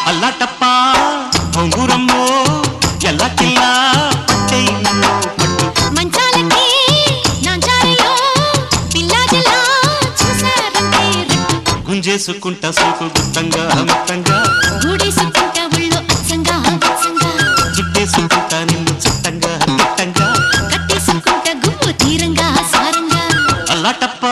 అల్లాటప్ప ఉంగురమ్మో ఎల్లకిల్లా పట్టేయమ్మో పట్టు మంచాలకి నాంచారలో పిల్లాజలా చూసారంటే రట్టు గుంజేసుకుంటా సోకు గుత్తంగా మిత్తంగా గూడేసుకుంటా ఒళ్ళు అచ్చంగా అచ్చంగా చుట్టేసుకుంటా నిన్ను చుట్టంగా తిట్టంగా కట్టేసుకుంటా గుమ్ము తీరంగా సారంగా అల్లాటప్ప